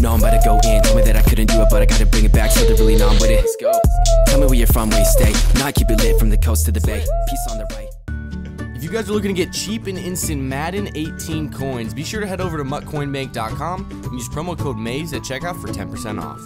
know I'm about to go in. Told me that I couldn't do it, but I gotta bring it back, so they're really numb with it. Let's go. Tell me where you're from, where you stay. Now I keep it lit from the coast to the bay. Peace on the right. If you guys are looking to get cheap and instant Madden 18 coins, be sure to head over to muttcoinbank.com and use promo code MAZE at checkout for 10% off.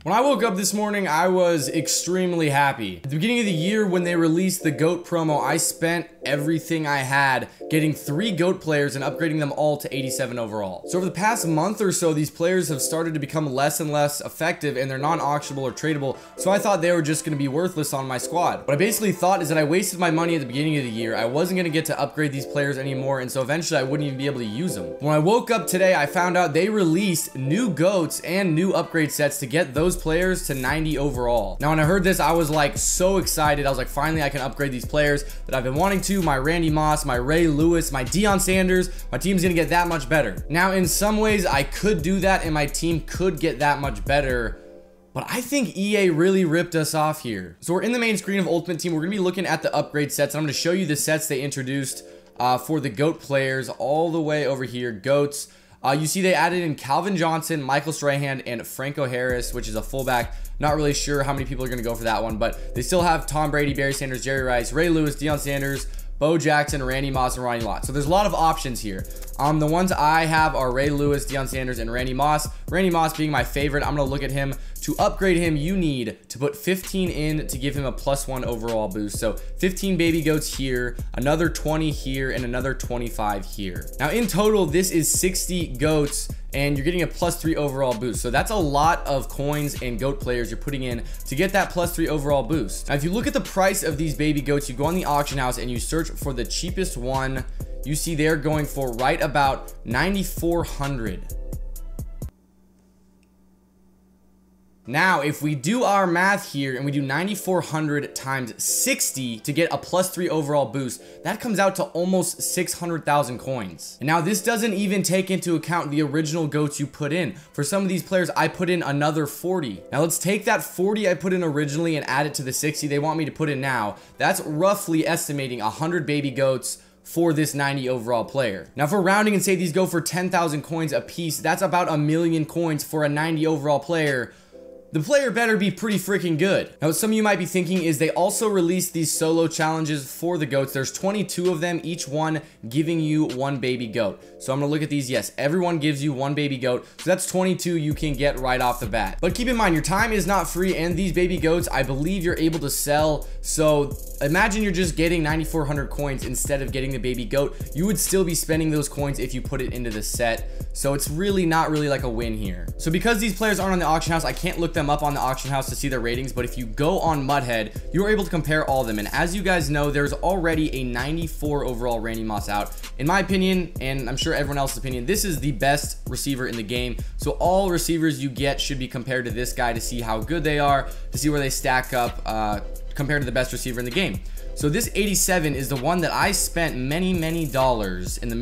When I woke up this morning, I was extremely happy. At the beginning of the year, when they released the GOAT promo, I spent everything I had getting 3 GOAT players and upgrading them all to 87 overall. So over the past month or so, these players have started to become less and less effective, and they're non-auctionable or tradable, so I thought they were just going to be worthless on my squad. What I basically thought is that I wasted my money at the beginning of the year. I wasn't going to get to upgrade these players anymore, and so eventually I wouldn't even be able to use them. When I woke up today, I found out they released new GOATs and new upgrade sets to get those players to 90 overall. Now, when I heard this, I was like so excited. I was like, finally, I can upgrade these players that I've been wanting to. My Randy Moss, my Ray Lewis, my Deion Sanders. My team's gonna get that much better. Now, in some ways, I could do that and my team could get that much better, but I think EA really ripped us off here. So we're in the main screen of Ultimate Team. We're gonna be looking at the upgrade sets. I'm gonna show you the sets they introduced for the GOAT players all the way over here, GOATs. You see they added in Calvin Johnson, Michael Strahan, and Franco Harris, which is a fullback. Not really sure how many people are going to go for that one, but they still have Tom Brady, Barry Sanders, Jerry Rice, Ray Lewis, Deion Sanders, Bo Jackson, Randy Moss, and Ronnie Lott. So there's a lot of options here. The ones I have are Ray Lewis, Deion Sanders, and Randy Moss. Randy Moss being my favorite. I'm going to look at him. To upgrade him, you need to put 15 in to give him a +1 overall boost. So 15 baby goats here, another 20 here, and another 25 here. Now in total, this is 60 goats, and you're getting a +3 overall boost. So that's a lot of coins and GOAT players you're putting in to get that +3 overall boost. Now, if you look at the price of these baby goats, you go on the auction house and you search for the cheapest one. You see they're going for right about 9,400. Now, if we do our math here and we do 9,400 times 60 to get a +3 overall boost, that comes out to almost 600,000 coins. And now this doesn't even take into account the original GOATs you put in. For some of these players, I put in another 40. Now let's take that 40 I put in originally and add it to the 60 they want me to put in now. That's roughly estimating 100 baby goats for this 90 overall player. Now, if we're rounding and say these go for 10,000 coins a piece, that's about 1,000,000 coins for a 90 overall player. The player better be pretty freaking good. Now, what some of you might be thinking is they also released these solo challenges for the GOATs. There's 22 of them, each one giving you 1 baby goat. So I'm gonna look at these. Yes, everyone gives you 1 baby goat. So that's 22 you can get right off the bat. But keep in mind, your time is not free, and these baby goats, I believe you're able to sell. So imagine you're just getting 9,400 coins instead of getting the baby goat. You would still be spending those coins if you put it into the set. So it's really not really like a win here. So because these players aren't on the auction house, I can't look them up on the auction house to see their ratings, but if you go on Mudhead, you're able to compare all of them. And as you guys know, there's already a 94 overall Randy Moss out. In my opinion, and I'm sure everyone else's opinion, this is the best receiver in the game. So all receivers you get should be compared to this guy to see how good they are, to see where they stack up compared to the best receiver in the game. So this 87 is the one that I spent many dollars in the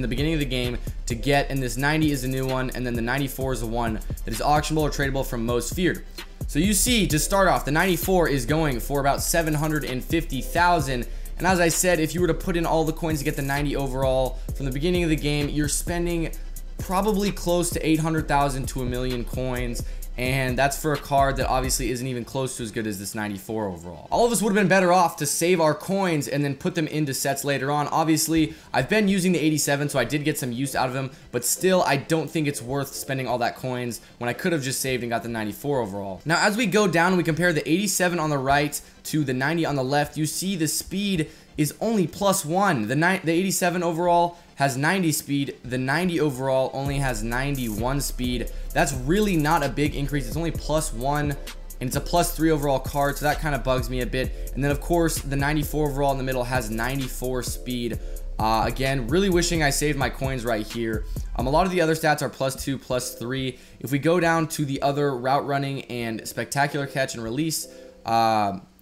beginning of the game to get, and this 90 is the new one, and then the 94 is the one that is auctionable or tradable from Most Feared. So you see, to start off, the 94 is going for about 750,000. And as I said, if you were to put in all the coins to get the 90 overall from the beginning of the game, you're spending probably close to 800,000 to 1,000,000 coins. And that's for a card that obviously isn't even close to as good as this 94 overall. All of us would have been better off to save our coins and then put them into sets later on. Obviously, I've been using the 87, so I did get some use out of them, but still, I don't think it's worth spending all that coins when I could have just saved and got the 94 overall. Now, as we go down and we compare the 87 on the right to the 90 on the left, you see the speed is only +1. The 87 overall has 90 speed. The 90 overall only has 91 speed. That's really not a big increase. It's only +1, and it's a +3 overall card, so that kind of bugs me a bit. And then, of course, the 94 overall in the middle has 94 speed. Again, really wishing I saved my coins right here. A lot of the other stats are +2, +3. If we go down to the other route running and spectacular catch and release,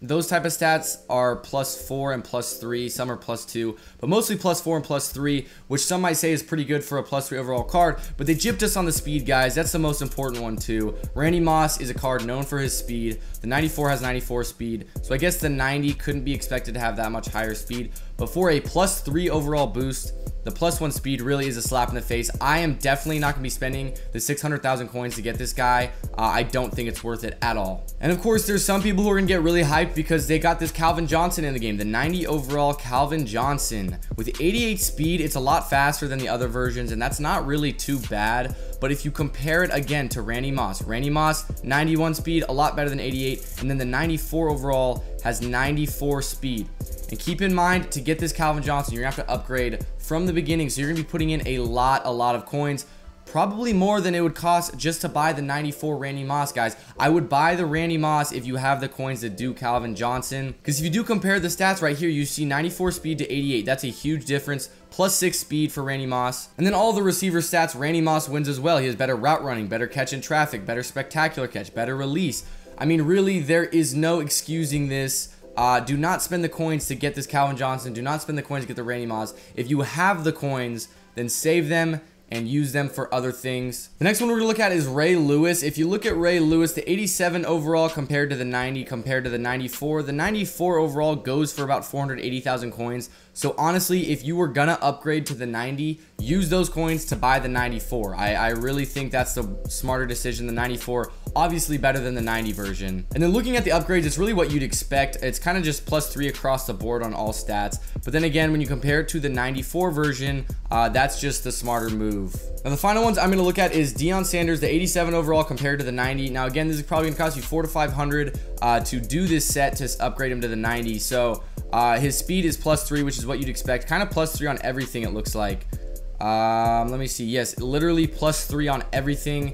those type of stats are +4 and +3. Some are +2, but mostly +4 and +3, which some might say is pretty good for a +3 overall card. But they gypped us on the speed, guys. That's the most important one too. Randy Moss is a card known for his speed. The 94 has 94 speed, so I guess the 90 couldn't be expected to have that much higher speed. But for a +3 overall boost, the +1 speed really is a slap in the face. I am definitely not going to be spending the 600,000 coins to get this guy. I don't think it's worth it at all. And of course, there's some people who are going to get really hyped because they got this Calvin Johnson in the game. The 90 overall Calvin Johnson. With 88 speed, it's a lot faster than the other versions, and that's not really too bad. But if you compare it again to Randy Moss, 91 speed, a lot better than 88. And then the 94 overall has 94 speed. And keep in mind, to get this Calvin Johnson, you're gonna have to upgrade from the beginning. So you're gonna be putting in a lot of coins, probably more than it would cost just to buy the 94 Randy Moss, guys. I would buy the Randy Moss if you have the coins that do Calvin Johnson, because if you do compare the stats right here, you see 94 speed to 88. That's a huge difference. +6 speed for Randy Moss. And then all the receiver stats, Randy Moss wins as well. He has better route running, better catch in traffic, better spectacular catch, better release. I mean, really, there is no excusing this. Do not spend the coins to get this Calvin Johnson. Do not spend the coins to get the Randy Moss. If you have the coins, then save them and use them for other things. The next one we're gonna look at is Ray Lewis. If you look at Ray Lewis, the 87 overall compared to the 90, compared to the 94, the 94 overall goes for about 480,000 coins. So honestly, if you were gonna upgrade to the 90, use those coins to buy the 94. I really think that's the smarter decision. The 94, obviously better than the 90 version. And then looking at the upgrades, it's really what you'd expect. It's kind of just +3 across the board on all stats. But then again, when you compare it to the 94 version, that's just the smarter move. Now the final ones I'm going to look at is Deion Sanders, the 87 overall compared to the 90. Now again, this is probably going to cost you 400 to 500 to do this set to upgrade him to the 90. So his speed is +3, which is what you'd expect. Kind of +3 on everything, it looks like. Let me see. Yes, literally +3 on everything.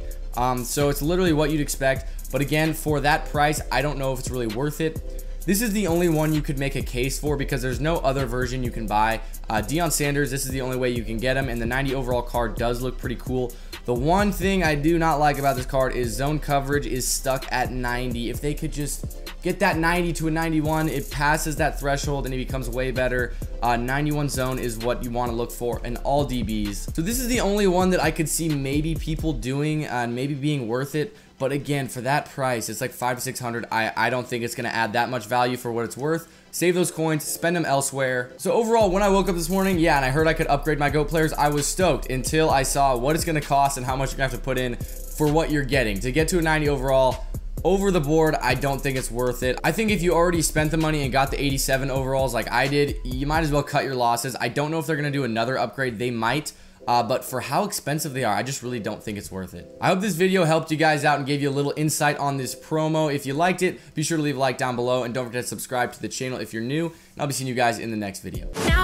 So it's literally what you'd expect. But again, for that price, I don't know if it's really worth it. This is the only one you could make a case for because there's no other version you can buy. Deion Sanders, this is the only way you can get him, and the 90 overall card does look pretty cool. The one thing I do not like about this card is zone coverage is stuck at 90. If they could just get that 90 to a 91, it passes that threshold and it becomes way better. 91 zone is what you want to look for in all DBs. So this is the only one that I could see maybe people doing and maybe being worth it. But again, for that price, it's like 500 to 600. I don't think it's going to add that much value for what it's worth. Save those coins, spend them elsewhere. So overall, when I woke up this morning, yeah, and I heard I could upgrade my GOAT players, I was stoked until I saw what it's going to cost and how much you're going to have to put in for what you're getting. To get to a 90 overall, over the board, I don't think it's worth it. I think if you already spent the money and got the 87 overalls like I did, you might as well cut your losses. I don't know if they're going to do another upgrade. They might. But for how expensive they are, I just really don't think it's worth it. I hope this video helped you guys out and gave you a little insight on this promo. If you liked it, be sure to leave a like down below and don't forget to subscribe to the channel if you're new. And I'll be seeing you guys in the next video. Now